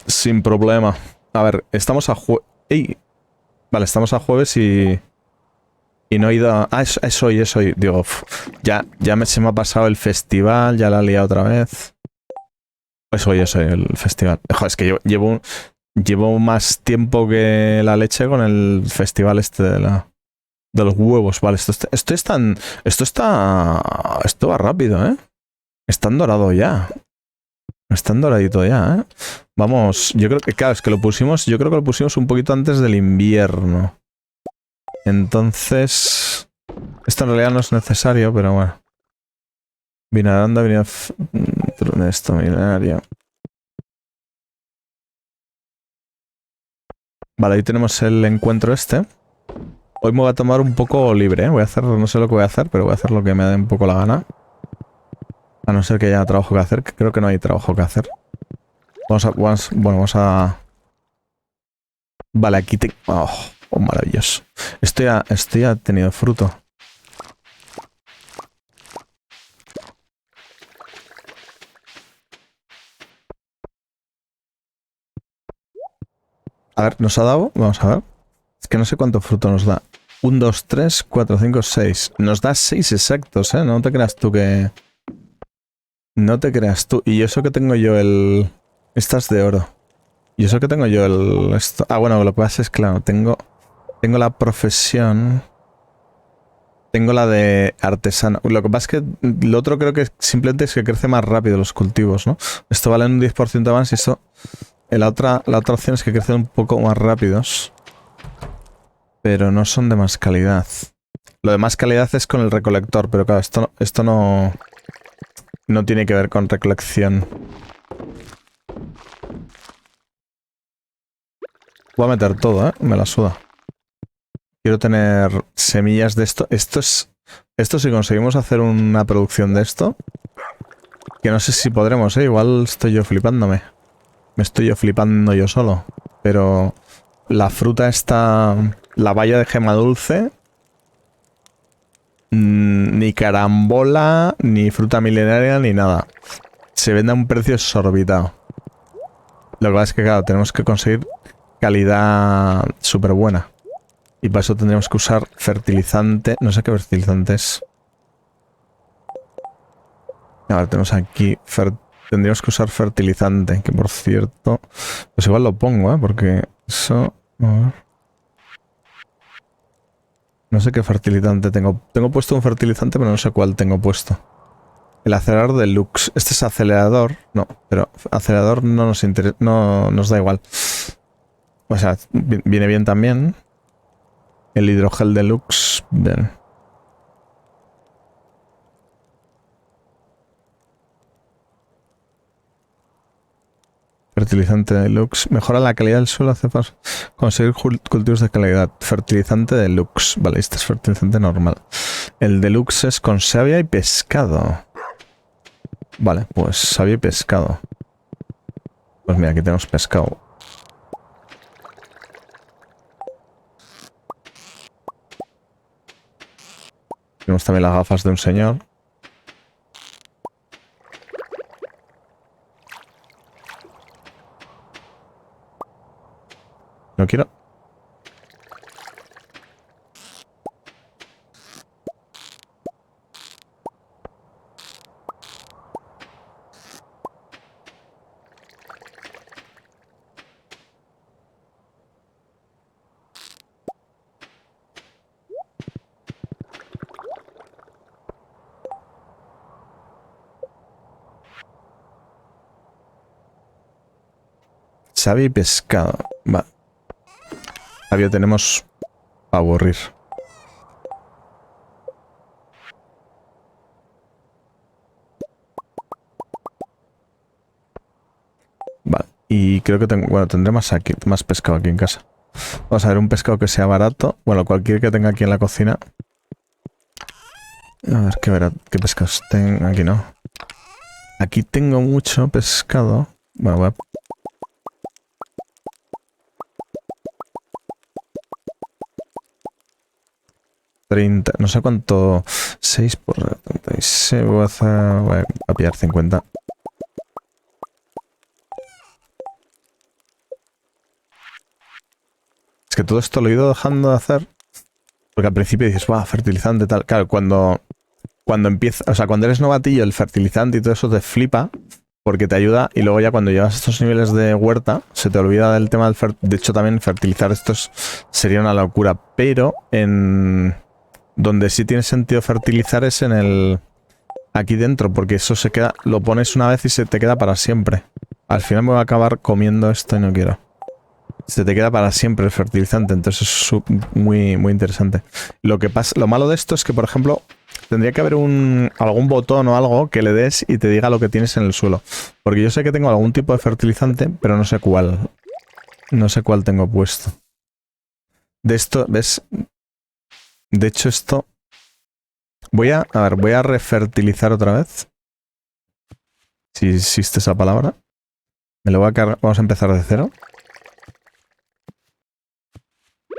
Sin problema. A ver, estamos a jueves. Vale, estamos a jueves y no he ido a... Ah, es hoy, es hoy. Digo, se me ha pasado el festival, ya la he liado otra vez. Es hoy el festival. Joder, es que llevo más tiempo que la leche con el festival este de los huevos. Vale, esto va rápido, ¿eh? Están dorado ya. Están doradito ya, ¿eh? Vamos, yo creo que, claro, es que yo creo que lo pusimos un poquito antes del invierno. Entonces, esto en realidad no es necesario, pero bueno. Vinaranda, esto, milenario. Vale, ahí tenemos el encuentro este. Hoy me voy a tomar un poco libre, ¿eh? Voy a hacer, no sé lo que voy a hacer, pero voy a hacer lo que me dé un poco la gana. A no ser que haya trabajo que hacer, que creo que no hay trabajo que hacer. Vamos a... Vale, aquí te... Oh, maravilloso. Esto ya ha tenido fruto. A ver, ¿nos ha dado? Vamos a ver. Es que no sé cuánto fruto nos da. 1, 2, 3, 4, 5, 6. Nos da 6 exactos, ¿eh? No te creas tú que... No te creas tú. Y eso que tengo yo el... Estas de oro. Y eso que tengo yo el... Esto... Ah, bueno, lo que pasa es, claro, tengo la profesión... Tengo la de artesano. Lo que pasa es que lo otro creo que simplemente es que crece más rápido los cultivos, ¿no? Esto vale un 10% más y esto... La otra opción es que crecen un poco más rápidos. Pero no son de más calidad. Lo de más calidad es con el recolector, pero claro, esto no tiene que ver con recolección. Voy a meter todo, ¿eh? Me la suda. Quiero tener semillas de esto. Esto si conseguimos hacer una producción de esto, que no sé si podremos, ¿eh? Igual estoy yo flipándome. Me estoy yo flipando yo solo. Pero la fruta está... La baya de gema dulce... Ni carambola, ni fruta milenaria, ni nada. Se vende a un precio exorbitado. Lo que pasa es que, claro, tenemos que conseguir calidad súper buena. Y para eso tendríamos que usar fertilizante. No sé qué fertilizante es. A ver, tenemos aquí... Tendríamos que usar fertilizante, que por cierto... Pues igual lo pongo, ¿eh? Porque eso... A ver. No sé qué fertilizante tengo. Tengo puesto un fertilizante, pero no sé cuál tengo puesto. El acelerador deluxe. Este es acelerador. No, pero acelerador no nos interesa. No nos da igual. O sea, viene bien también. El hidrogel deluxe. Bien. Fertilizante deluxe. Mejora la calidad del suelo. Hace para conseguir cultivos de calidad. Fertilizante deluxe. Vale, este es fertilizante normal. El deluxe es con savia y pescado. Vale, pues savia y pescado. Pues mira, aquí tenemos pescado. Tenemos también las gafas de un señor. No quiero. Savia y pescado. Va. Sabio tenemos para aburrir. Vale. Y creo que tengo... Bueno, tendré más pescado aquí en casa. Vamos a ver un pescado que sea barato. Bueno, cualquier que tenga aquí en la cocina. A ver, qué pescados tengo. Aquí no. Aquí tengo mucho pescado. Bueno, voy a... No sé cuánto... 6 por 36. Voy a pillar 50. Es que todo esto lo he ido dejando de hacer. Porque al principio dices, ¡guau! Fertilizante tal. Claro, cuando empieza, o sea, cuando eres novatillo, el fertilizante y todo eso te flipa. Porque te ayuda. Y luego ya cuando llegas a estos niveles de huerta, se te olvida del tema del de hecho, también fertilizar estos sería una locura. Pero en donde sí tiene sentido fertilizar es en el... aquí dentro, porque eso se queda... lo pones una vez y se te queda para siempre. Al final me voy a acabar comiendo esto y no quiero. Se te queda para siempre el fertilizante, entonces es muy, muy interesante. Lo que pasa, lo malo de esto es que, por ejemplo, tendría que haber algún botón o algo que le des y te diga lo que tienes en el suelo. Porque yo sé que tengo algún tipo de fertilizante, pero no sé cuál. No sé cuál tengo puesto. De esto, ¿ves? De hecho, esto... voy a refertilizar otra vez. Si existe esa palabra. Me lo voy a cargar. Vamos a empezar de cero.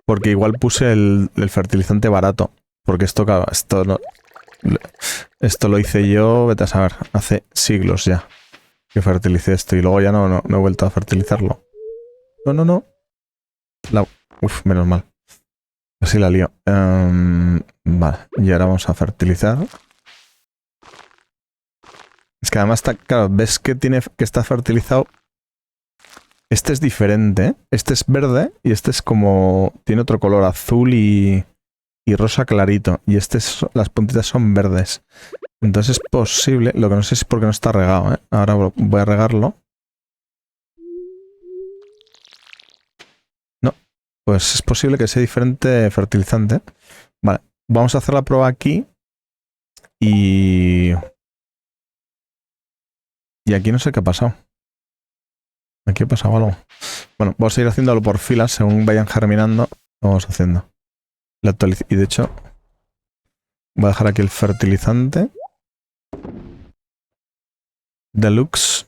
Porque igual puse el fertilizante barato. Porque esto, claro, esto lo hice yo, vete a saber, hace siglos ya que fertilicé esto. Y luego ya no he vuelto a fertilizarlo. No. Uf, menos mal. Así la lío. Vale, y ahora vamos a fertilizar. Es que además está, claro, ves que está fertilizado. Este es diferente, ¿eh? Este es verde y este es como... tiene otro color, azul y rosa clarito. Y las puntitas son verdes. Entonces es posible... lo que no sé es por qué no está regado, ¿eh? Ahora voy a regarlo. No, pues es posible que sea diferente fertilizante. Vale, vamos a hacer la prueba aquí. Y aquí no sé qué ha pasado. Aquí ha pasado algo. Bueno, vamos a ir haciéndolo por filas según vayan germinando. Lo vamos haciendo. Y de hecho, voy a dejar aquí el fertilizante. Deluxe.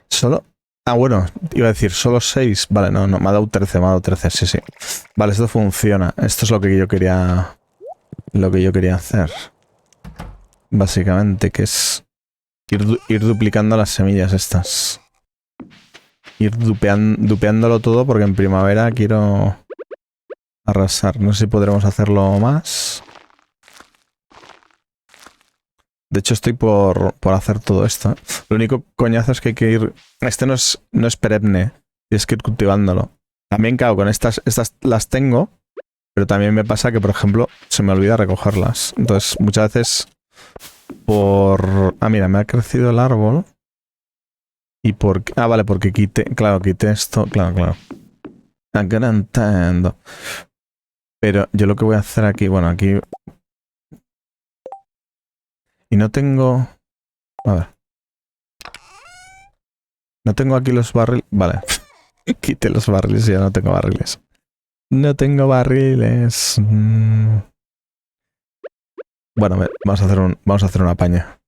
Solo... ah, bueno, iba a decir solo 6. Vale, no, me ha dado 13, sí. Vale, esto funciona. Esto es lo que yo quería... hacer. Básicamente, que es ir duplicando las semillas estas. Ir dupeándolo todo porque en primavera quiero arrasar. No sé si podremos hacerlo más. De hecho, estoy por hacer todo esto. Lo único coñazo es que hay que ir... este no es perenne. Tienes que ir cultivándolo. También, claro, con estas las tengo. Pero también me pasa que, por ejemplo, se me olvida recogerlas. Entonces, muchas veces por... ah, mira, me ha crecido el árbol. Y por... ah, vale, porque quité esto. Claro. Entiendo. Pero yo lo que voy a hacer aquí... bueno, aquí... y no tengo... a ver. No tengo aquí los barriles... vale. Quité los barriles y ya no tengo barriles. No tengo barriles. Bueno, vamos a hacer una paña.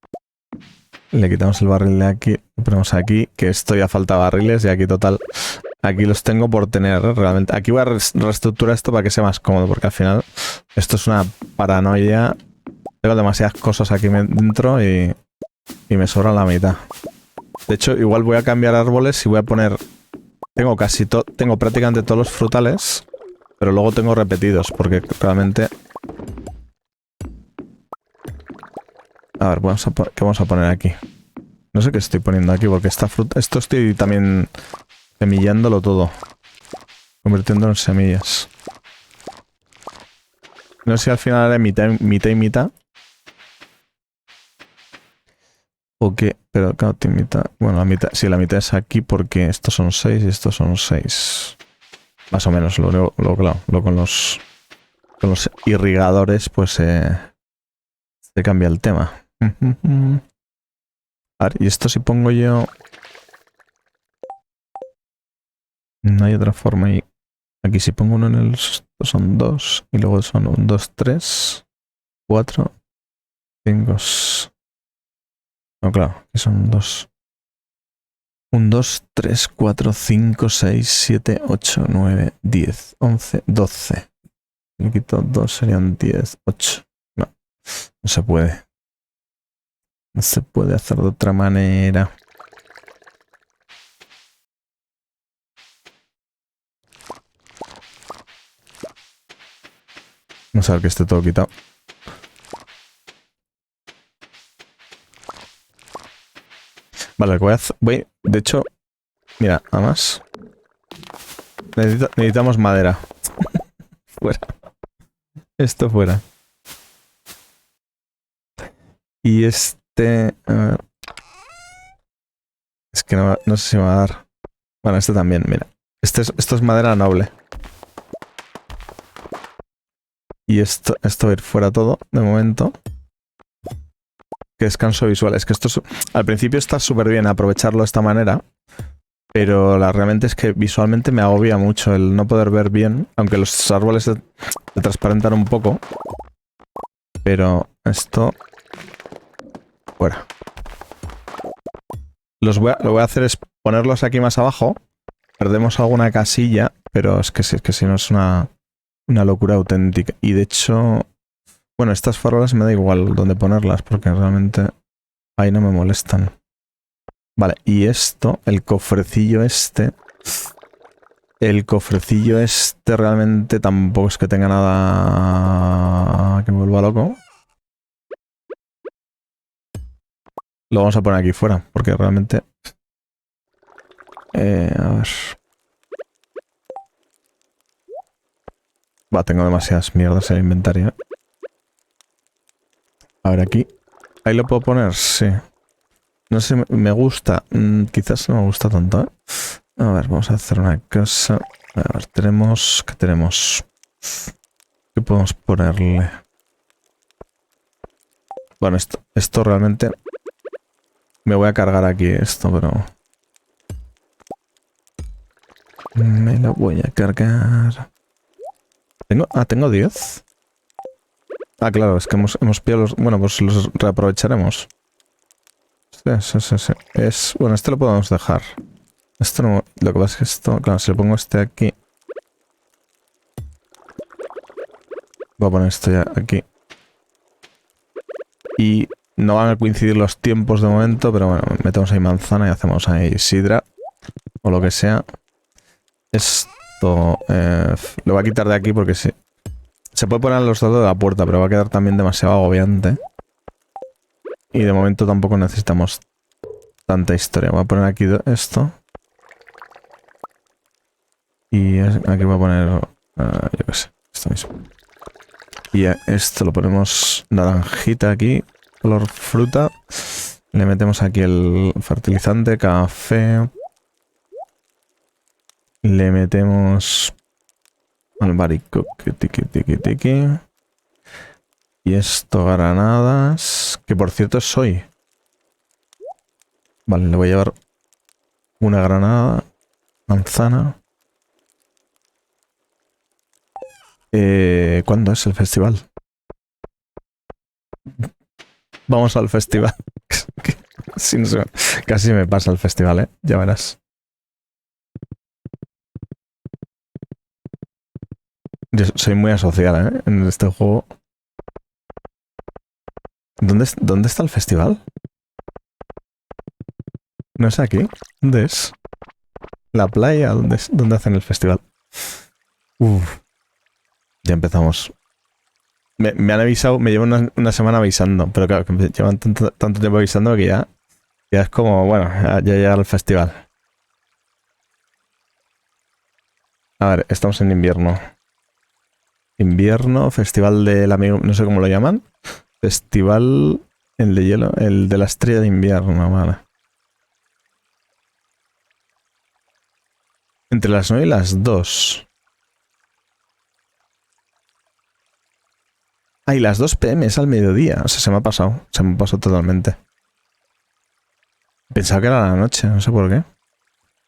Le quitamos el barril de aquí, lo ponemos aquí, que esto ya falta barriles y aquí total... aquí los tengo por tener, realmente. Aquí voy a reestructurar esto para que sea más cómodo, porque al final esto es una paranoia. Tengo demasiadas cosas aquí dentro y me sobra la mitad. De hecho, igual voy a cambiar árboles y voy a poner... tengo prácticamente todos los frutales, pero luego tengo repetidos, porque realmente... a ver, ¿qué vamos a poner aquí? No sé qué estoy poniendo aquí, porque esto estoy también semillándolo todo. Convirtiéndolo en semillas. No sé si al final haré mitad y mitad. O qué, pero claro, mitad. Bueno, la mitad es aquí porque estos son 6 y estos son 6. Más o menos, luego con los irrigadores, pues se cambia el tema. A ver, y esto si pongo yo... no hay otra forma. Y aquí si pongo uno en el... estos son 2. Y luego son 1, 2, 3, 4, 5. No, claro, que son 2. 1, 2, 3, 4, 5, 6, 7, 8, 9, 10, 11, 12. Le quito 2, serían 10, 8. No, no se puede. No se puede hacer de otra manera. Vamos a ver que esté todo quitado. Vale, lo que voy a hacer... de hecho, mira, además... necesitamos madera. Fuera. Esto fuera. Y este... a ver. Es que no sé si me va a dar. Bueno, este también, mira. Esto es madera noble. Y esto va a ir fuera todo, de momento. Que descanso visual. Es que esto al principio está súper bien aprovecharlo de esta manera. Pero realmente es que visualmente me agobia mucho el no poder ver bien. Aunque los árboles se transparentan un poco. Pero esto... fuera. Lo voy a hacer es ponerlos aquí más abajo. Perdemos alguna casilla. Pero es que si no es una locura auténtica. Y de hecho... bueno, estas farolas me da igual dónde ponerlas. Porque realmente ahí no me molestan. Vale, y esto, el cofrecillo este... el cofrecillo este realmente tampoco es que tenga nada que me vuelva loco. Lo vamos a poner aquí fuera, porque realmente... a ver... va, tengo demasiadas mierdas en el inventario. A ver, aquí... ahí lo puedo poner, sí. No sé, me gusta. Quizás no me gusta tanto, ¿eh? A ver, vamos a hacer una cosa. A ver, tenemos... ¿qué tenemos? ¿Qué podemos ponerle? Bueno, esto realmente... me voy a cargar aquí esto, pero... me lo voy a cargar... tengo 10. Ah, claro, es que hemos pillado los... bueno, pues los reaprovecharemos. Sí. Bueno, este lo podemos dejar. Esto no... lo que pasa es que esto... claro, si le pongo este aquí... voy a poner esto ya aquí. Y no van a coincidir los tiempos de momento, pero bueno, metemos ahí manzana y hacemos ahí sidra. O lo que sea. Esto... lo voy a quitar de aquí porque sí. Se puede poner a los lados de la puerta, pero va a quedar también demasiado agobiante. Y de momento tampoco necesitamos tanta historia. Voy a poner aquí esto. Y aquí voy a poner... yo qué sé, esto mismo. Y esto lo ponemos naranjita aquí, color fruta. Le metemos aquí el fertilizante, café. Le metemos albaricoque, tiki. Y esto, granadas. Que por cierto es hoy. Vale, le voy a llevar una granada. Manzana. ¿Cuándo es el festival? Vamos al festival. Sí, no sé, casi me pasa el festival, ¿eh? Ya verás. Yo soy muy asocial, ¿eh? En este juego. ¿Dónde está el festival? ¿No es aquí? ¿Dónde es? ¿La playa? ¿Dónde hacen el festival? Uf. Ya empezamos. Me han avisado, me llevan una semana avisando, pero claro, que me llevan tanto tiempo avisando que ya es como, bueno, ya llega el festival. A ver, estamos en invierno. Invierno, festival del amigo, no sé cómo lo llaman. Festival, el de hielo, el de la estrella de invierno, vale. Entre las 9 y las 2. Ay, las 2 PM es al mediodía. O sea, se me ha pasado totalmente. Pensaba que era la noche, no sé por qué.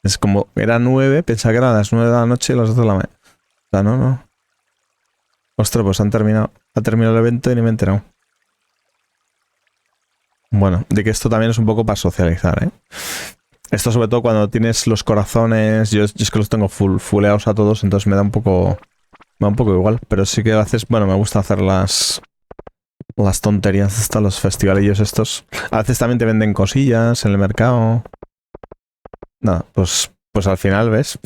Es como, era 9, pensaba que eran las 9 de la noche y las 2 de la mañana. O sea, no. Ostras, pues ha terminado el evento y ni me he enterado. Bueno, de que esto también es un poco para socializar, ¿eh? Esto sobre todo cuando tienes los corazones, yo es que los tengo fulleados a todos, entonces me da un poco igual, pero sí que a veces, bueno, me gusta hacer las tonterías hasta los festivalillos estos. A veces también te venden cosillas en el mercado. Nada, pues al final, ¿ves?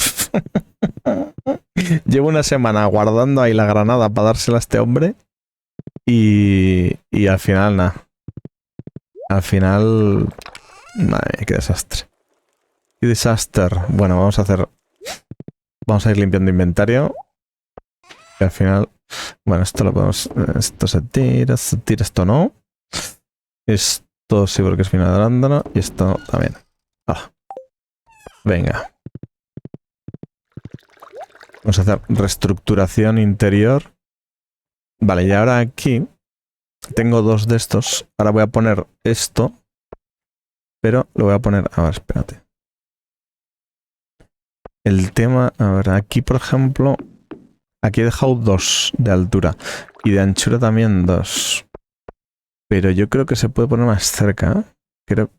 Llevo una semana guardando ahí la granada para dársela a este hombre y al final, nada. Al final... Madre, qué desastre. Qué desastre. Bueno, vamos a ir limpiando inventario. Y al final... Bueno, esto lo podemos... Esto se tira, esto no. Esto sí porque es fino de arándano. Y esto también. Ah. Venga. Vamos a hacer reestructuración interior. Vale, y ahora aquí tengo dos de estos. Ahora voy a poner esto. Pero lo voy a poner... A ver, espérate. El tema... A ver, aquí por ejemplo... Aquí he dejado 2 de altura. Y de anchura también 2. Pero yo creo que se puede poner más cerca. Creo...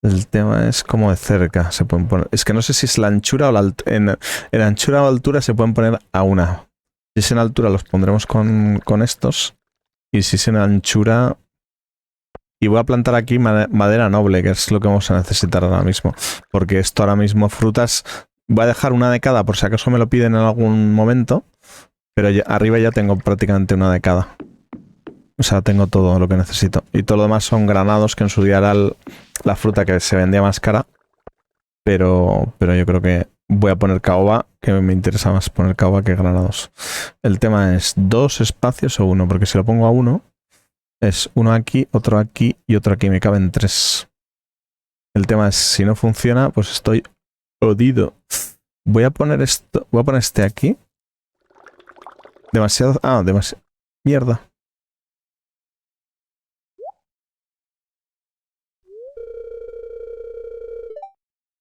El tema es como de cerca se pueden poner. Es que no sé si es la anchura o la altura. En anchura o altura se pueden poner a una. Si es en altura los pondremos con estos. Y si es en anchura... Y voy a plantar aquí madera noble, que es lo que vamos a necesitar ahora mismo. Porque esto ahora mismo, frutas... Voy a dejar una de cada por si acaso me lo piden en algún momento. Pero arriba ya tengo prácticamente una de cada. O sea, tengo todo lo que necesito. Y todo lo demás son granados, que en su día era la fruta que se vendía más cara. Pero yo creo que voy a poner caoba, que me interesa más poner caoba que granados. El tema es 2 espacios o 1, porque si lo pongo a 1, es uno aquí, otro aquí y otro aquí. Me caben 3. El tema es, si no funciona, pues estoy jodido. Voy a poner esto, voy a poner este aquí. Demasiado... Ah, demasiado... Mierda.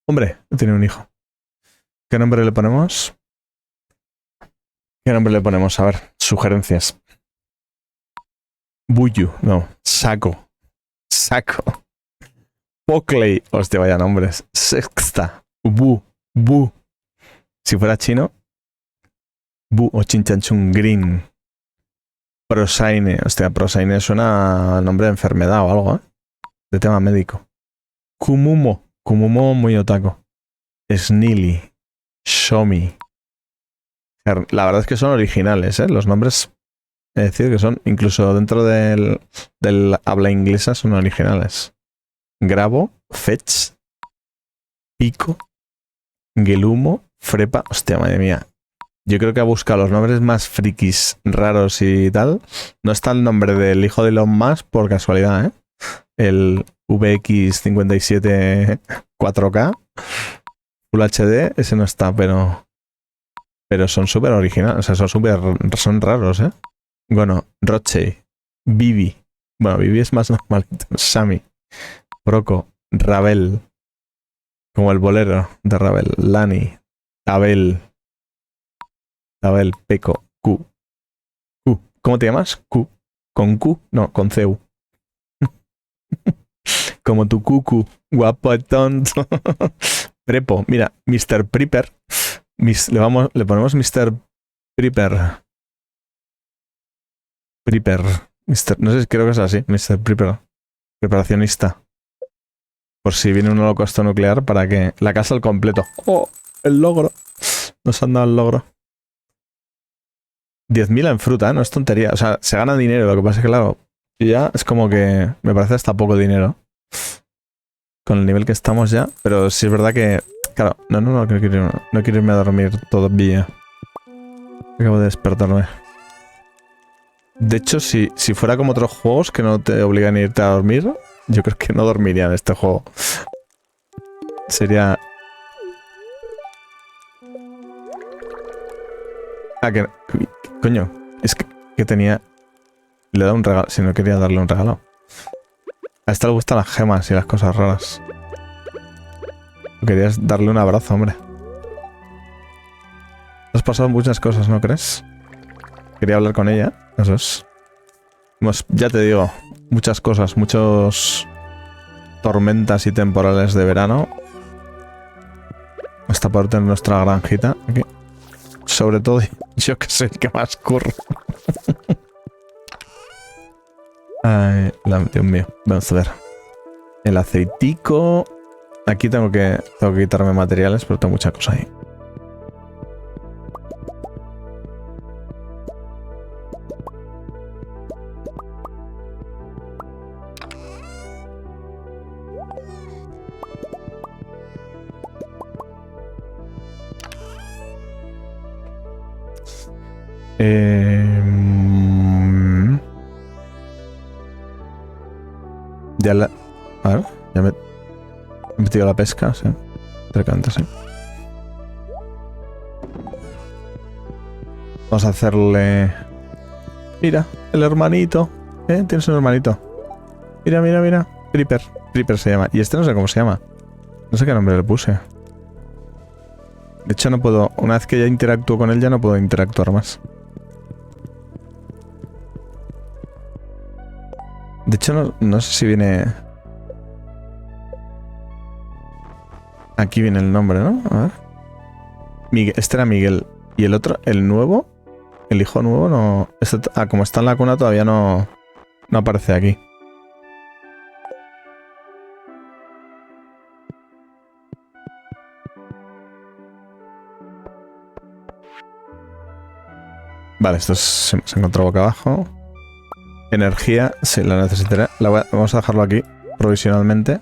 Hombre, tiene un hijo. ¿Qué nombre le ponemos? ¿Qué nombre le ponemos? A ver, sugerencias. Buyu, no. Saco. Saco. Pocley. Hostia, vaya nombres. Sexta. Bu. Si fuera chino. Bu o Chinchanchun Green. Prosaine. Hostia, Prosaine suena a nombre de enfermedad o algo, ¿eh? De tema médico. Kumumo. Kumumo muy otaku. Snilly. Shomi. La verdad es que son originales, ¿eh? Los nombres, es decir, que son, incluso dentro del habla inglesa, son originales. Grabo, Fetch, Pico, Gelumo, Frepa. Hostia, madre mía. Yo creo que ha buscado los nombres más frikis, raros y tal. No está el nombre del hijo de Elon Musk por casualidad, ¿eh? El VX57 4K Full HD, ese no está, pero son súper originales, o sea, son raros, ¿eh? Bueno, Roche, Vivi. Bueno, Vivi es más normalito. Sammy, Proco, Ravel, como el bolero de Ravel. Lani, Tabel, Peco, Q. ¿Cómo te llamas? Q. ¿Con Q? No, con CU. Como tu cucu, guapo tonto. Prepo, mira, Mr. Prepper. Le ponemos Mr. Prepper. No sé, creo que es así, Mr. Prepper. Preparacionista. Por si viene un holocausto nuclear para que... La casa al completo. ¡Oh! El logro. Nos han dado el logro. 10.000 en fruta, ¿eh? No es tontería. O sea, se gana dinero. Lo que pasa es que, claro, ya es como que me parece hasta poco dinero. Con el nivel que estamos ya. Pero sí es verdad que... Claro, no quiero irme a dormir todavía. Acabo de despertarme. De hecho, si fuera como otros juegos que no te obligan a irte a dormir, yo creo que no dormiría en este juego. Sería... Ah, que... Coño, es que tenía... Le he dado un regalo, si no quería darle un regalo. A esta le gustan las gemas y las cosas raras. Querías darle un abrazo, hombre. Has pasado muchas cosas, ¿no crees? Quería hablar con ella, eso es. Ya te digo, muchas cosas, muchos tormentas y temporales de verano. Hasta por tener nuestra granjita aquí. Sobre todo, yo que soy el que más curro. Ay, Dios mío. Vamos a ver. El aceitico. Aquí tengo que quitarme materiales, pero tengo mucha cosa ahí. Ya la... A ver, ya me he metido a la pesca, sí. Cercante, sí. Vamos a hacerle... Mira, el hermanito. Tienes un hermanito. Mira, mira, mira. Creeper. Creeper se llama. Y este no sé cómo se llama. No sé qué nombre le puse. De hecho no puedo... Una vez que ya interactúo con él ya no puedo interactuar más. De hecho no sé si viene... Aquí viene el nombre, ¿no? A ver. Miguel, este era Miguel. Y el otro, el nuevo, el hijo nuevo, no... como está en la cuna todavía no aparece aquí. Vale, esto se encontró boca abajo. Energía, sí, la necesitaré. Vamos a dejarlo aquí, provisionalmente.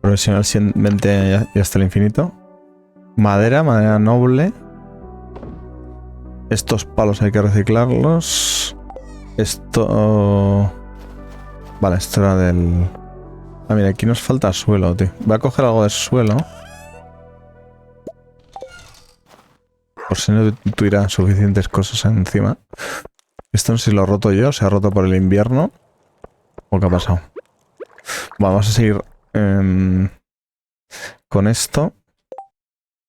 Provisionalmente ya hasta el infinito. Madera noble. Estos palos hay que reciclarlos. Esto... Vale, esto era del... Ah, mira, aquí nos falta suelo, tío. Voy a coger algo de suelo. Por si no tuviera suficientes cosas encima. Esto no sé si lo he roto yo, se ha roto por el invierno. ¿O qué ha pasado? Vamos a seguir con esto.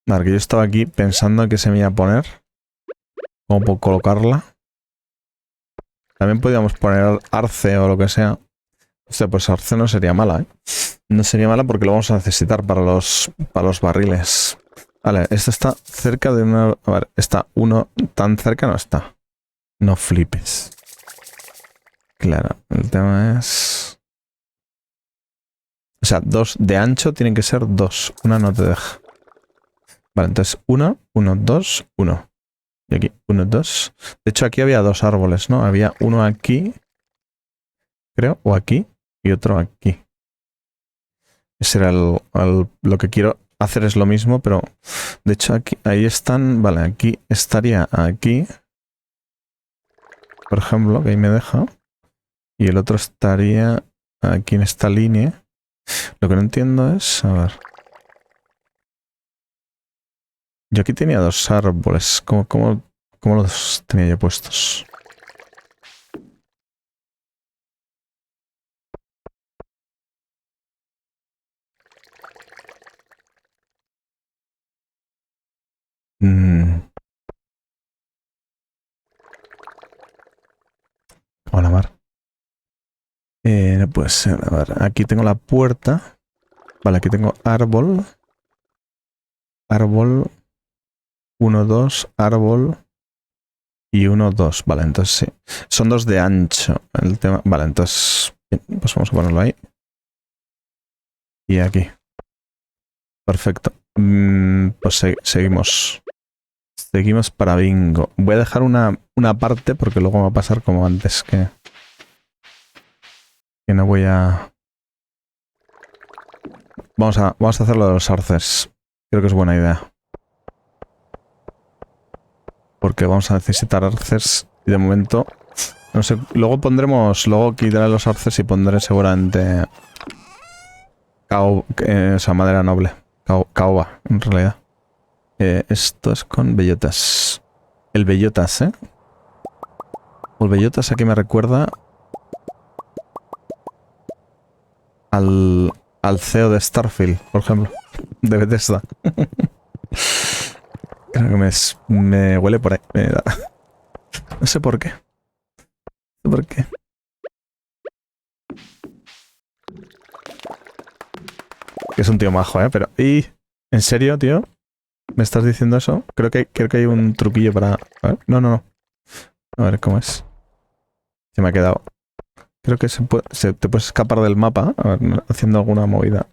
Vale, que yo estaba aquí pensando en qué se me iba a poner. ¿Cómo puedo colocarla? También podríamos poner arce o lo que sea. O sea, pues arce no sería mala, ¿eh? No sería mala porque lo vamos a necesitar para los barriles. Vale, esto está cerca de una... A ver, está uno tan cerca no está. No flipes. Claro, el tema es... O sea, 2 de ancho tienen que ser 2. Una no te deja. Vale, entonces 1, 1, 2, 1. Y aquí, 1, 2. De hecho, aquí había 2 árboles, ¿no? Había uno aquí, creo, o aquí, y otro aquí. Ese era lo que quiero hacer, es lo mismo, pero de hecho aquí, ahí están. Vale, aquí estaría aquí. Por ejemplo, que ahí me deja. Y el otro estaría aquí en esta línea. Lo que no entiendo es... A ver. Yo aquí tenía 2 árboles. ¿Cómo los tenía yo puestos? Hola, mar. No puede ser. A ver, aquí tengo la puerta. Vale, aquí tengo árbol. Árbol. 1, 2, árbol. Y 1, 2. Vale, entonces sí. Son 2 de ancho. El tema. Vale, entonces. Bien, pues vamos a ponerlo ahí. Y aquí. Perfecto. Pues seguimos. Seguimos para bingo. Voy a dejar una parte porque luego me va a pasar como antes que no voy a... Vamos a hacerlo de los arces. Creo que es buena idea. Porque vamos a necesitar arces y de momento... No sé, luego quitaré los arces y pondré seguramente... o sea, madera noble. Caoba, en realidad. Esto es con bellotas. El bellotas, ¿eh? El bellotas aquí me recuerda... Al CEO de Starfield, por ejemplo. De Bethesda. Creo que me huele por ahí. No sé por qué. No sé por qué. Que es un tío majo, ¿eh? Pero... ¿Y? ¿En serio, tío? ¿Me estás diciendo eso? Creo que hay un truquillo para... A ver, no, no, no. A ver, ¿cómo es? Se me ha quedado. Creo que te puedes escapar del mapa, a ver, haciendo alguna movida.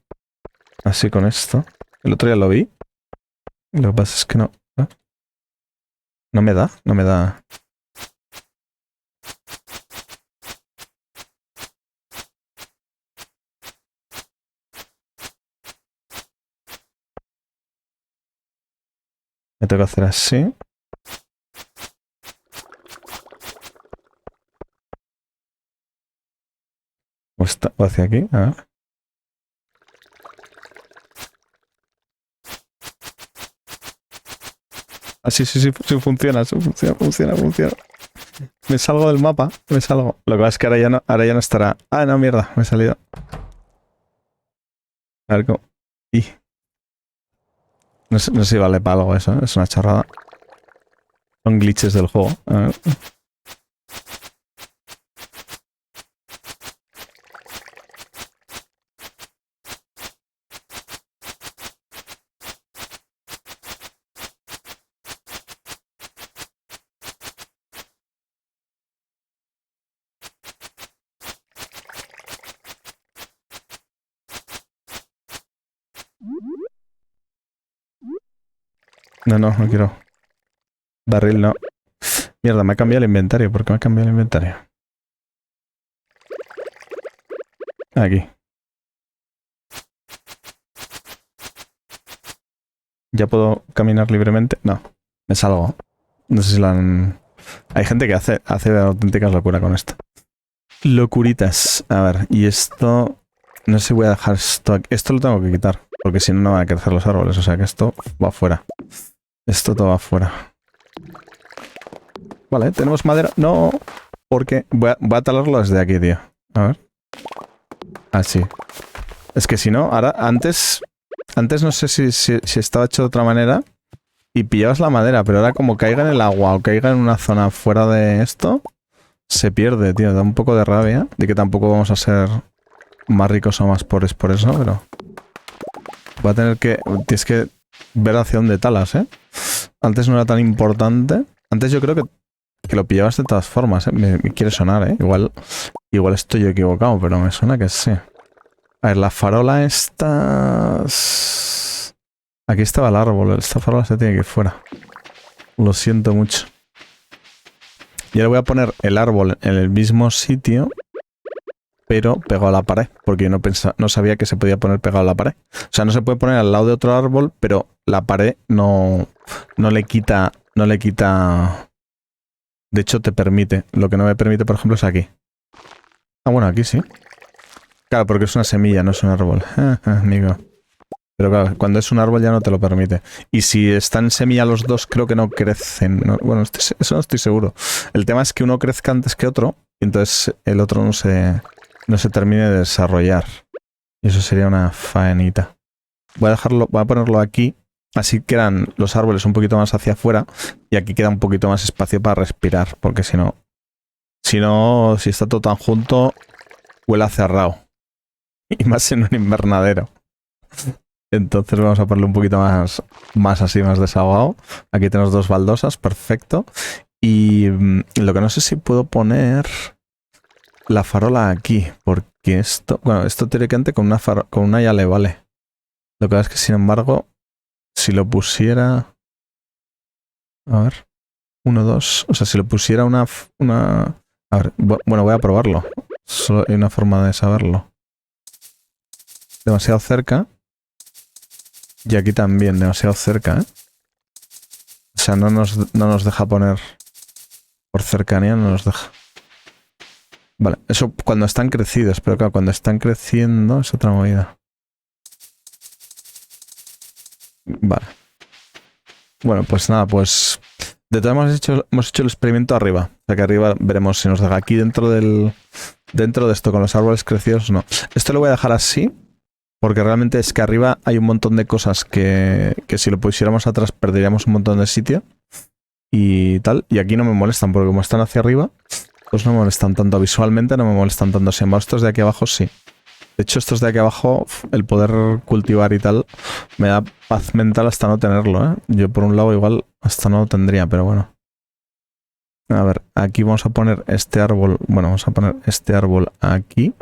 Así con esto. El otro día lo vi. Lo que pasa es que no... ¿eh? No me da, no me da... Me tengo que hacer así. O hacia aquí, a ver. Ah, sí, sí, sí, sí, funciona, sí, funciona. Me salgo del mapa, me salgo. Lo que pasa es que ahora ya no estará... Ah, no, mierda, me he salido. A ver cómo... Y... No sé, no sé si vale para algo eso, ¿eh? Es una charrada. Son glitches del juego. A ver. No, no, no quiero. Barril no. Mierda, me ha cambiado el inventario. ¿Por qué me ha cambiado el inventario? Aquí. ¿Ya puedo caminar libremente? No. Me salgo. No sé si lo han... Hay gente que hace auténticas locuras con esto. Locuritas. A ver, y esto... No sé si voy a dejar esto aquí. Esto lo tengo que quitar. Porque si no, no van a crecer los árboles. O sea que esto va afuera. Esto todo va afuera. Vale, tenemos madera. No. Porque voy a talarlo desde aquí, tío. A ver. Así. Es que si no, ahora... Antes no sé si estaba hecho de otra manera. Y pillabas la madera, pero ahora como caiga en el agua o caiga en una zona fuera de esto... Se pierde, tío. Da un poco de rabia. De que tampoco vamos a ser más ricos o más pobres por eso, pero... Voy a tener que... Tienes que ver hacia dónde talas, ¿eh? Antes no era tan importante. Antes yo creo que lo pillabas de todas formas, ¿eh? Me quiere sonar, ¿eh? Igual estoy yo equivocado, pero me suena que sí. A ver, la farola esta... Aquí estaba el árbol. Esta farola se tiene que ir fuera. Lo siento mucho. Y ahora voy a poner el árbol en el mismo sitio, pero pegado a la pared, porque yo no sabía que se podía poner pegado a la pared. O sea, no se puede poner al lado de otro árbol, pero la pared no le quita... De hecho, te permite. Lo que no me permite, por ejemplo, es aquí. Ah, bueno, aquí sí. Claro, porque es una semilla, no es un árbol. Amigo. Pero claro, cuando es un árbol ya no te lo permite. Y si están en semilla los dos, creo que no crecen. Bueno, eso no estoy seguro. El tema es que uno crezca antes que otro, y entonces el otro no se termine de desarrollar. Y eso sería una faenita. Voy a ponerlo aquí. Así quedan los árboles un poquito más hacia afuera. Y aquí queda un poquito más espacio para respirar. Porque si no, si está todo tan junto, huele a cerrado. Y más en un invernadero. Entonces vamos a ponerle un poquito más así, más desahogado. Aquí tenemos dos baldosas, perfecto. Y lo que no sé si puedo poner la farola aquí, porque esto teóricamente con una ya le vale. Lo que pasa es que, sin embargo, si lo pusiera... A ver, 1, 2... O sea, si lo pusiera una... A ver, bueno, voy a probarlo. Solo hay una forma de saberlo. Demasiado cerca. Y aquí también, demasiado cerca, ¿eh? O sea, no nos deja poner... Por cercanía no nos deja. Vale, eso cuando están crecidos, pero claro, cuando están creciendo es otra movida. Vale. Bueno, pues nada, pues... De todas maneras hemos hecho el experimento arriba. O sea que arriba veremos si nos deja aquí dentro de esto con los árboles crecidos o no. Esto lo voy a dejar así. Porque realmente es que arriba hay un montón de cosas que si lo pusiéramos atrás perderíamos un montón de sitio. Y tal. Y aquí no me molestan, porque como están hacia arriba, pues no me molestan tanto. Visualmente no me molestan tanto. Sin embargo, estos de aquí abajo sí. De hecho, estos de aquí abajo, el poder cultivar y tal, me da paz mental hasta no tenerlo, ¿eh? Yo por un lado igual hasta no lo tendría, pero bueno. A ver, aquí vamos a poner este árbol. Bueno, vamos a poner este árbol aquí,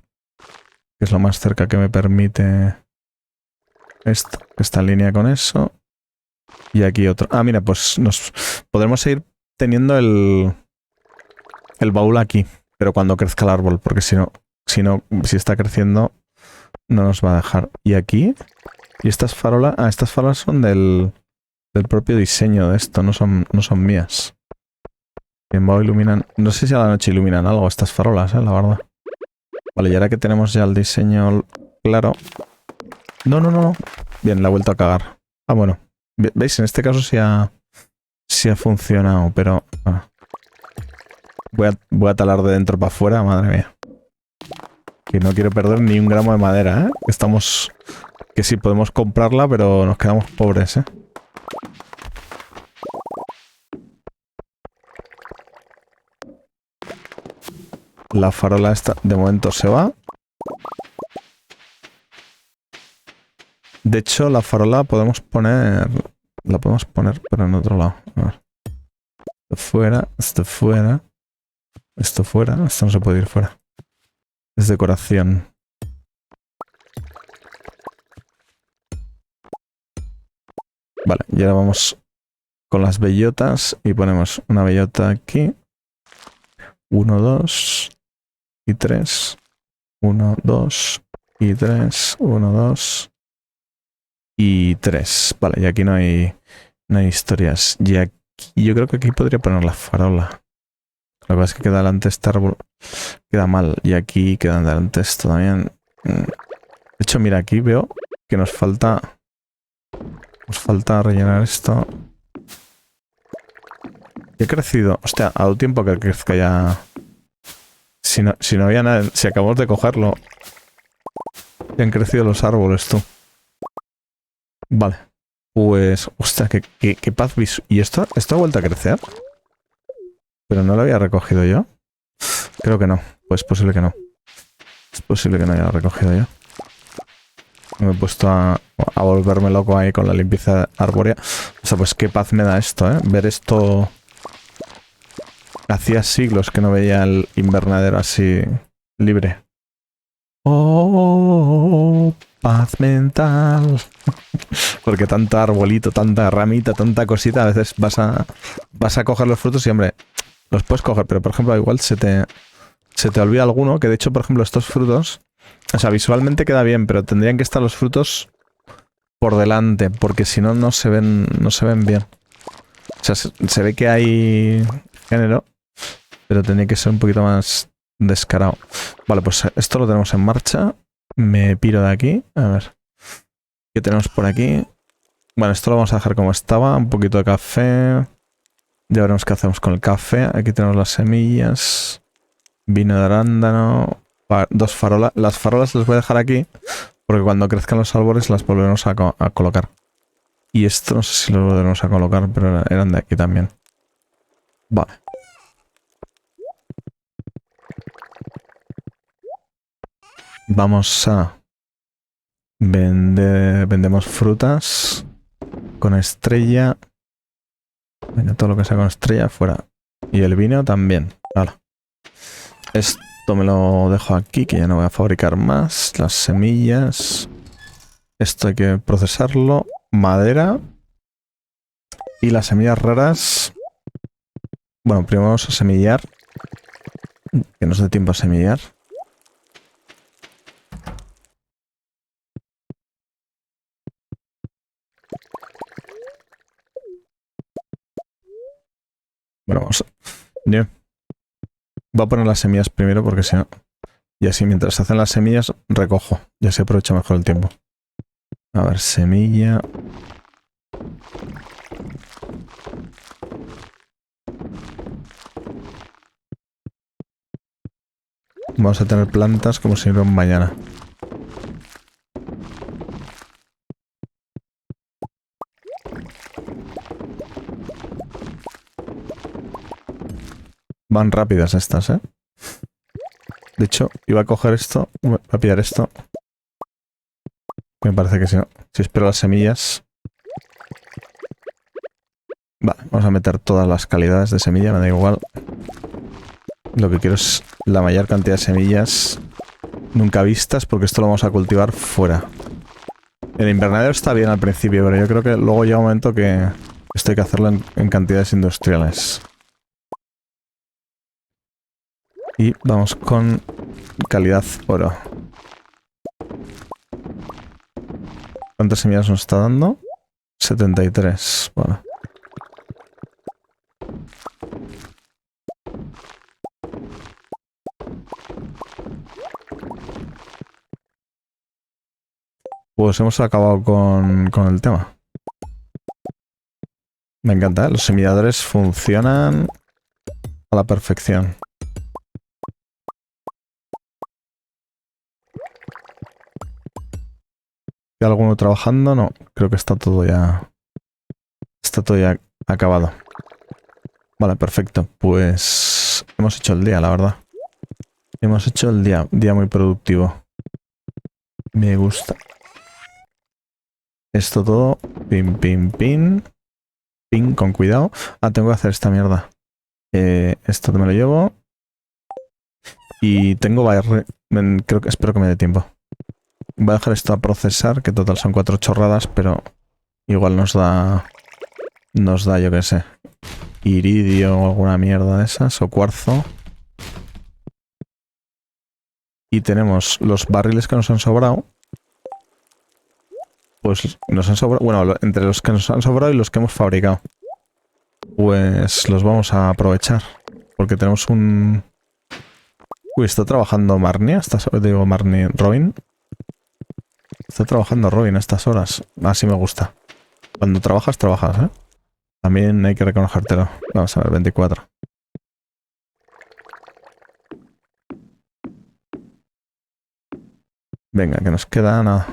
que es lo más cerca que me permite esto, que está en línea con eso. Y aquí otro. Ah, mira, pues nos podremos seguir teniendo el baúl aquí, pero cuando crezca el árbol, porque si está creciendo, no nos va a dejar. Y aquí, y estas farolas, estas farolas son del propio diseño de esto, no son mías. En Bao iluminan, no sé si a la noche iluminan algo estas farolas, la verdad. Vale, y ahora que tenemos ya el diseño claro. No. Bien, la he vuelto a cagar. Ah, bueno. ¿Veis? En este caso sí ha funcionado, pero... Voy a talar de dentro para afuera, madre mía. Que no quiero perder ni un gramo de madera, ¿eh? Estamos... Que sí, podemos comprarla, pero nos quedamos pobres, ¿eh? La farola esta de momento se va. De hecho, la farola podemos poner... La podemos poner, pero en otro lado. A ver. Esto fuera, esto fuera. Esto fuera. Esto no se puede ir fuera. Es decoración. Vale, y ahora vamos con las bellotas y ponemos una bellota aquí. 1, 2 y 3. 1, 2 y 3. 1, 2 y 3. Vale, y aquí no hay historias. Y aquí, yo creo que aquí podría poner la farola. Lo que pasa es que queda delante este árbol. Queda mal. Y aquí queda delante esto también. De hecho, mira, aquí veo que nos falta... Nos falta rellenar esto. Y he crecido. Hostia, ha dado tiempo que crezca ya. Si no había nada. Si acabamos de cogerlo. Ya han crecido los árboles, tú. Vale. Pues. Hostia, qué paz visual. ¿Y esto ha vuelto a crecer? Pero no lo había recogido yo. Creo que no. Pues es posible que no. Es posible que no haya recogido yo. Me he puesto a volverme loco ahí con la limpieza arbórea. O sea, pues qué paz me da esto, ¿eh? Ver esto... Hacía siglos que no veía el invernadero así libre. Oh, paz mental. Porque tanto arbolito, tanta ramita, tanta cosita, a veces vas a coger los frutos y, hombre, los puedes coger, pero por ejemplo igual se te olvida alguno, que de hecho, por ejemplo, estos frutos, o sea, visualmente queda bien, pero tendrían que estar los frutos por delante, porque si no, no se ven bien. O sea, se ve que hay género, pero tendría que ser un poquito más descarado. Vale, pues esto lo tenemos en marcha. Me piro de aquí. A ver. ¿Qué tenemos por aquí? Bueno, esto lo vamos a dejar como estaba. Un poquito de café. Ya veremos qué hacemos con el café. Aquí tenemos las semillas. Vino de arándano. Dos farolas. Las farolas las voy a dejar aquí, porque cuando crezcan los árboles las volveremos a colocar. Y esto no sé si lo volveremos a colocar, pero eran de aquí también. Vale. Vamos a vender... Vendemos frutas con estrella. Venga, todo lo que sea con estrella, fuera. Y el vino también. Vale. Esto me lo dejo aquí, que ya no voy a fabricar más. Las semillas. Esto hay que procesarlo. Madera. Y las semillas raras. Bueno, primero vamos a semillar. Que nos dé tiempo a semillar. Bueno, vamos a... Bien. Voy a poner las semillas primero porque si no... Y así mientras se hacen las semillas, recojo. Ya se aprovecha mejor el tiempo. A ver, semilla... Vamos a tener plantas como si no mañana. Van rápidas estas, ¿eh? De hecho, iba a coger esto, voy a pillar esto Me parece que si no. Si espero las semillas... Vale, vamos a meter todas las calidades de semilla, me da igual. Lo que quiero es la mayor cantidad de semillas nunca vistas, porque esto lo vamos a cultivar fuera. El invernadero está bien al principio, pero yo creo que luego llega un momento que esto hay que hacerlo en cantidades industriales. Y vamos con calidad oro. ¿Cuántas semillas nos está dando? 73. Bueno. Pues hemos acabado con el tema. Me encanta, ¿eh? Los semilladores funcionan a la perfección. ¿Hay alguno trabajando? No, creo que está todo ya... Está todo ya acabado. Vale, perfecto. Pues hemos hecho el día, la verdad. Hemos hecho el día muy productivo. Me gusta. Esto todo. Pin, pin, pin. Pin, con cuidado. Ah, tengo que hacer esta mierda. Esto me lo llevo. Y tengo creo que espero que me dé tiempo. Voy a dejar esto a procesar, que total son 4 chorradas, pero igual nos da, yo qué sé, iridio o alguna mierda de esas, o cuarzo. Y tenemos los barriles que nos han sobrado. Pues nos han sobrado, bueno, entre los que nos han sobrado y los que hemos fabricado. Pues los vamos a aprovechar, porque tenemos un... Uy, está trabajando Marnie, digo Marnie, Robin. Está trabajando Robin a estas horas. Así me gusta. Cuando trabajas, trabajas, ¿eh? También hay que reconocértelo. Vamos a ver, 24. Venga, que nos queda nada.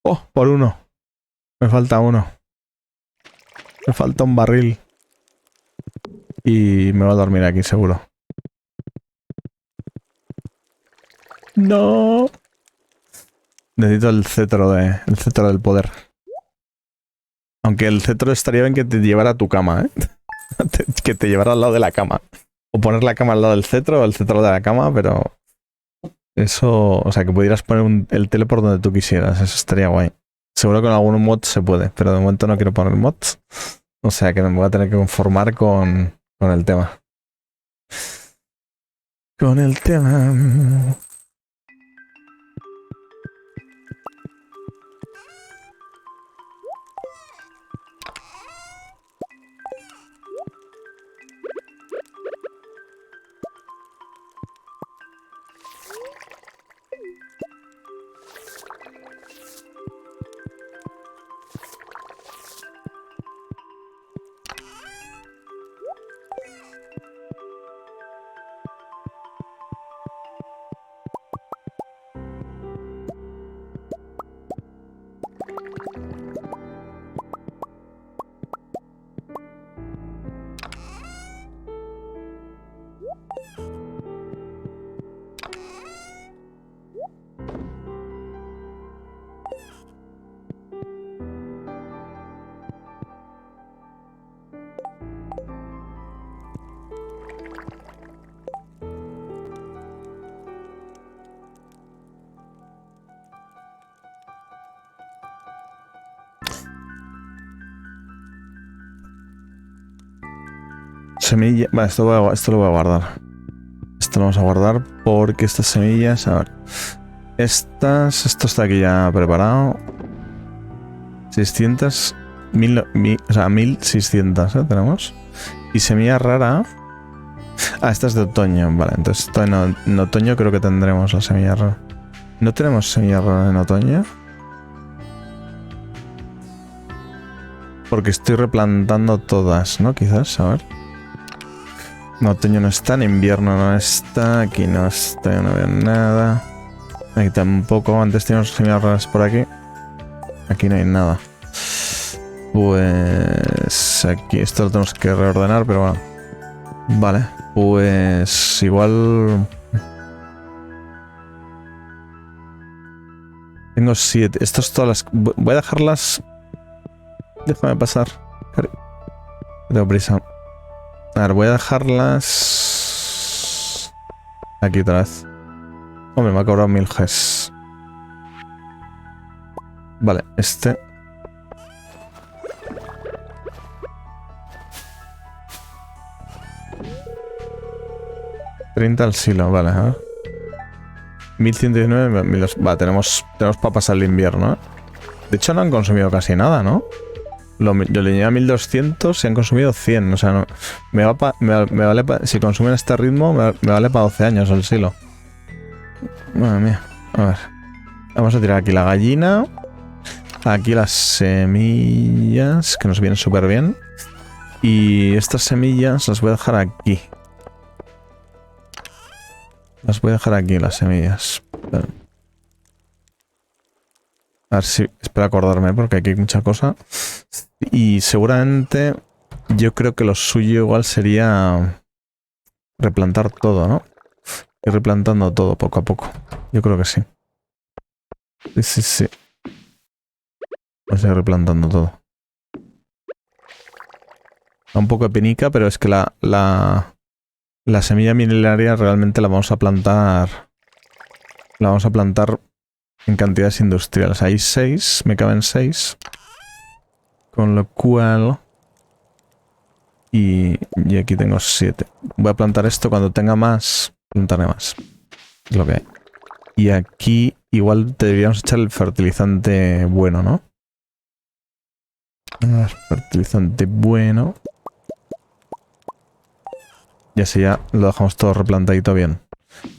Oh, por uno. Me falta uno. Me falta un barril. Y me voy a dormir aquí, seguro. No. Necesito el cetro del poder. Aunque el cetro estaría bien que te llevara a tu cama, ¿eh? Que te llevara al lado de la cama. O poner la cama al lado del cetro o el cetro de la cama, pero... Eso... O sea, que pudieras poner el teleport donde tú quisieras. Eso estaría guay. Seguro que con algún mod se puede, pero de momento no quiero poner mods. O sea que me voy a tener que conformar con el tema. Con el tema... Semilla... Vale, esto lo voy a guardar. Esto lo vamos a guardar porque estas semillas... A ver... Esto está aquí ya preparado. 600... o sea, 1600, ¿eh? Tenemos. Y semilla rara... Ah, esta es de otoño. Vale, entonces en otoño creo que tendremos la semilla rara. ¿No tenemos semilla rara en otoño? Porque estoy replantando todas, ¿no? Quizás, a ver. En otoño no está, en invierno no está, aquí no está, yo no veo nada. Aquí tampoco, antes teníamos semillas raras por aquí. Aquí no hay nada. Pues aquí esto lo tenemos que reordenar, pero bueno. Vale, pues igual... Tengo 7. Estas todas las... Voy a dejarlas... Déjame pasar. Tengo prisa. A ver, voy a dejarlas... Aquí otra vez. Hombre, me ha cobrado 1000 Gs. Vale, este... $30 al silo, vale, a ver. 1119, va, tenemos para pasar el invierno, ¿eh? De hecho no han consumido casi nada, ¿no? Yo le llevé a 1200 y han consumido 100, o sea, no, me vale si consumen este ritmo, me vale para 12 años el silo. Madre mía, a ver. Vamos a tirar aquí la gallina. Aquí las semillas, que nos vienen súper bien. Y estas semillas las voy a dejar aquí. Las voy a dejar aquí, las semillas. A ver si... Espero acordarme porque aquí hay mucha cosa. Y seguramente yo creo que lo suyo igual sería replantar todo, ¿no? Ir replantando todo poco a poco. Yo creo que sí. Sí. Vamos a ir replantando todo. Da un poco de penica, pero es que la semilla milenaria realmente la vamos a plantar. La vamos a plantar en cantidades industriales. Hay 6, me caben 6. Con lo cual... Y aquí tengo 7. Voy a plantar esto, cuando tenga más, plantaré más. Es lo que hay. Y aquí igual deberíamos echar el fertilizante bueno, ¿no? Fertilizante bueno. Y así ya lo dejamos todo replantadito bien.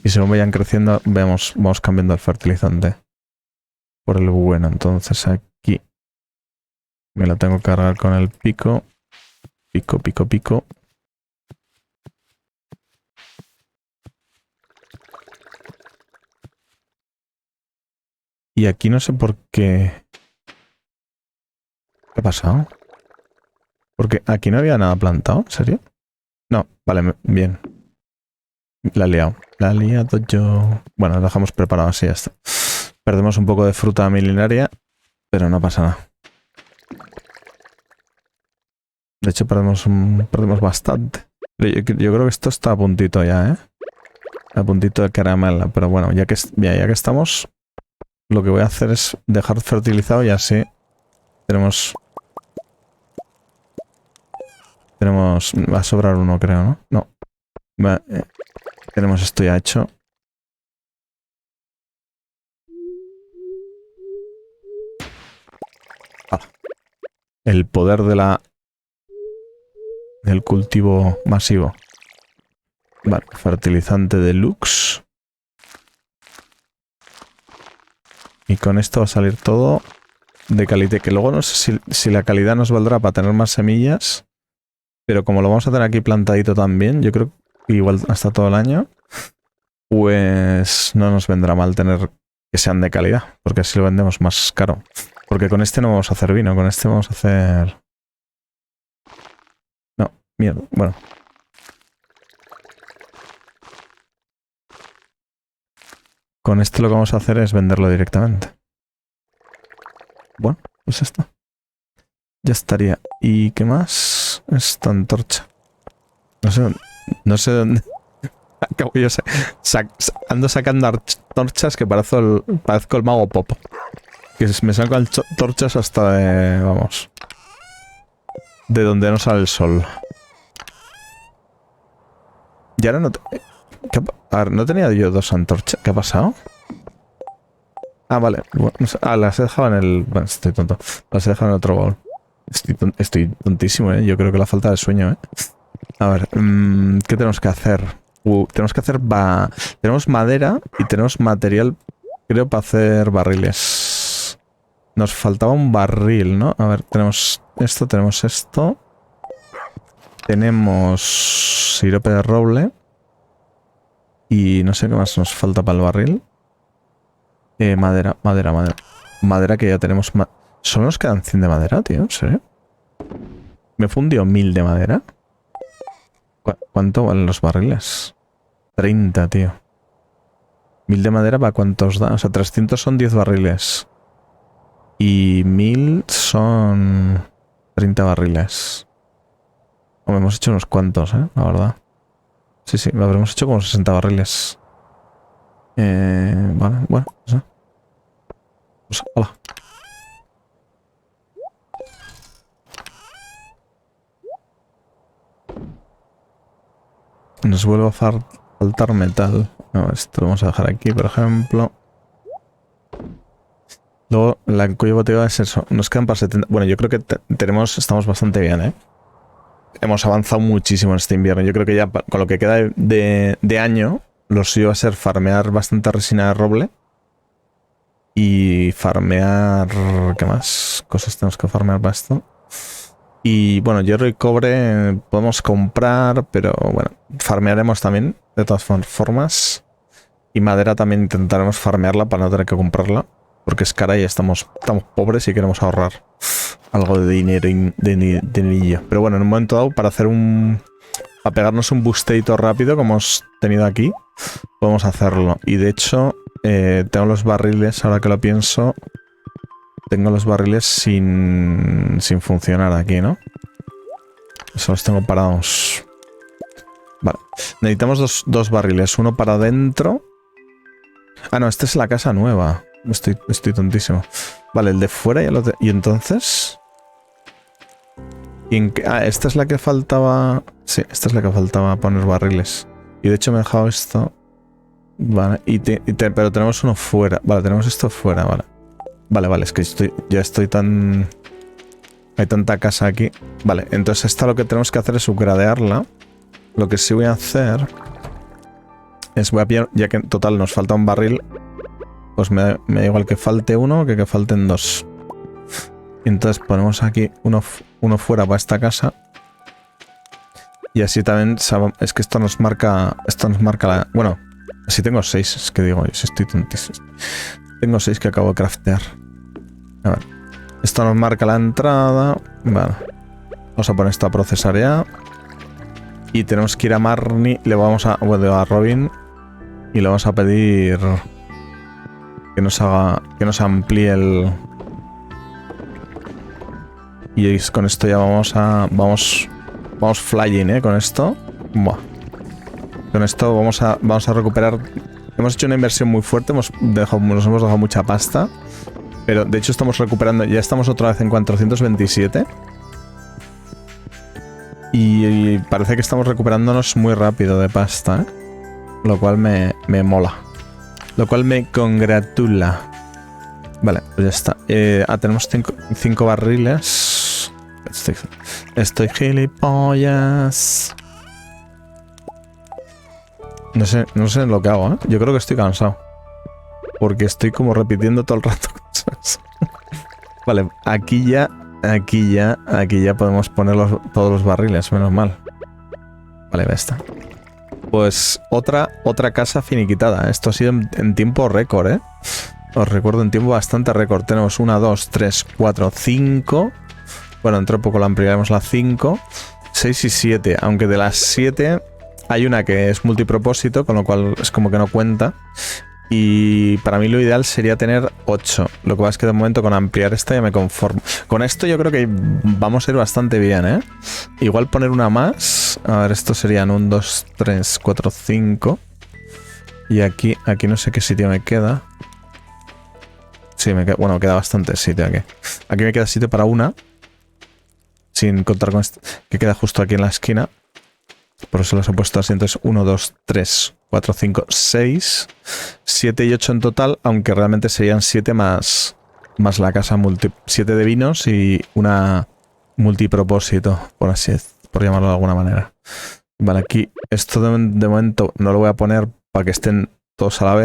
Y según vayan creciendo, vamos cambiando el fertilizante por el bueno. Entonces aquí me lo tengo que cargar con el pico. Pico. Y aquí no sé por qué... ¿Qué ha pasado? Porque aquí no había nada plantado, ¿en serio? No, vale, bien. La he liado. La he liado yo. Bueno, lo dejamos preparado así, ya está. Perdemos un poco de fruta milenaria, pero no pasa nada. De hecho, perdemos bastante. Yo creo que esto está a puntito ya, ¿eh? A puntito de caramelo. Pero bueno, ya que estamos, lo que voy a hacer es dejar fertilizado y así tenemos... Va a sobrar uno, creo, ¿no? No. Tenemos esto ya hecho. El poder del cultivo masivo. Vale, fertilizante deluxe. Y con esto va a salir todo de calidad. Que luego no sé si la calidad nos valdrá para tener más semillas. Pero como lo vamos a tener aquí plantadito también, yo creo que igual hasta todo el año, pues no nos vendrá mal tener que sean de calidad. Porque así lo vendemos más caro. Porque con este no vamos a hacer vino, con este vamos a hacer... No, mierda, bueno. Con este lo que vamos a hacer es venderlo directamente. Bueno, pues esto. Ya estaría. ¿Y qué más? Esta antorcha. No sé dónde... Acabo yo ando sacando antorchas que parezco el mago Popo. Que me sacan torchas hasta de... Vamos. De donde no sale el sol. Y ahora no... A ver, no tenía yo 2 antorchas. ¿Qué ha pasado? Ah, vale. Bueno, las he dejado en el... Bueno, estoy tonto. Las he dejado en otro baúl. Estoy tontísimo, ¿eh? Yo creo que la falta de sueño, ¿eh? A ver, ¿qué tenemos que hacer? Tenemos que hacer... Tenemos madera y tenemos material, creo, para hacer barriles. Nos faltaba un barril, ¿no? A ver, tenemos esto, tenemos esto. Tenemos sirope de roble. Y no sé qué más nos falta para el barril. Madera. Madera que ya tenemos... Solo nos quedan 100 de madera, tío, ¿en serio? Me fundió 1000 de madera. ¿Cuánto valen los barriles? 30, tío. 1000 de madera, ¿para cuántos da? O sea, 300 son 10 barriles. Y 1000 son 30 barriles. O hemos hecho unos cuantos, la verdad. Sí, sí, lo habremos hecho como 60 barriles. Vale, bueno, no sé. Pues, hola. Nos vuelve a faltar metal. No, esto lo vamos a dejar aquí, por ejemplo. Luego, la cuello botella es eso. Nos quedan para 70. Bueno, yo creo que estamos bastante bien, ¿eh? Hemos avanzado muchísimo en este invierno. Yo creo que ya con lo que queda de año, lo suyo va a ser farmear bastante resina de roble. Y farmear... ¿Qué más cosas tenemos que farmear para esto? Y bueno, hierro y cobre podemos comprar, pero bueno, farmearemos también, de todas formas. Y madera también intentaremos farmearla para no tener que comprarla, porque es cara y estamos pobres y queremos ahorrar algo de dinero, dinerillo. Pero bueno, en un momento dado, para pegarnos un busteito rápido, como hemos tenido aquí, podemos hacerlo. Y de hecho, tengo los barriles, ahora que lo pienso, tengo los barriles sin funcionar aquí, ¿no? Eso los tengo parados. Vale. Necesitamos dos barriles. Uno para adentro. Ah, no, esta es la casa nueva. Estoy tontísimo. Vale, el de fuera ya lo y entonces... esta es la que faltaba... Sí, esta es la que faltaba poner barriles. Y de hecho me he dejado esto. Vale, pero tenemos uno fuera. Vale, tenemos esto fuera, vale. Vale, es que ya estoy tan... Hay tanta casa aquí. Vale, entonces esta lo que tenemos que hacer es upgradearla. Lo que sí voy a hacer es voy a pillar, ya que en total nos falta un barril, pues me da igual que falte uno que falten dos. Y entonces ponemos aquí uno fuera para esta casa. Y así también es que esto nos marca la... Bueno, así tengo 6, es que digo, si estoy tontísimo. Tengo 6 que acabo de craftear. A ver. Esto nos marca la entrada. Vale. Vamos a poner esto a procesar ya. Y tenemos que ir a Marnie. Bueno, a Robin. Y le vamos a pedir que nos amplíe el... Y con esto ya vamos flying, con esto. Buah. Con esto vamos a recuperar. Hemos hecho una inversión muy fuerte, nos hemos dejado mucha pasta. Pero de hecho estamos recuperando, ya estamos otra vez en 427. Y parece que estamos recuperándonos muy rápido de pasta, lo cual me mola. Lo cual me congratula. Vale, pues ya está. Tenemos 5 barriles. Estoy gilipollas. No sé lo que hago, ¿eh? Yo creo que estoy cansado. Porque estoy como repitiendo todo el rato cosas. Vale, aquí ya podemos poner todos los barriles, menos mal. Vale, ya está. Pues otra casa finiquitada. Esto ha sido en tiempo récord, ¿eh? Os recuerdo, en tiempo bastante récord. Tenemos 1, 2, 3, 4, 5. Bueno, dentro de poco la ampliaremos la 5. 6 y 7. Aunque de las 7 hay una que es multipropósito, con lo cual es como que no cuenta. Y para mí lo ideal sería tener 8. Lo que pasa es que de momento con ampliar esta ya me conformo. Con esto yo creo que vamos a ir bastante bien, ¿eh? Igual poner una más. A ver, estos serían 1, 2, 3, 4, 5. Y aquí no sé qué sitio me queda. Sí, bueno, queda bastante sitio aquí. Aquí me queda sitio para una. Sin contar con esto, que queda justo aquí en la esquina. Por eso los he puesto así. Entonces 1, 2, 3, 4, 5, 6, 7 y 8 en total, aunque realmente serían 7 más la casa 7 de vinos y una multipropósito, por llamarlo de alguna manera. Vale, aquí esto de momento no lo voy a poner para que estén todos a la vez,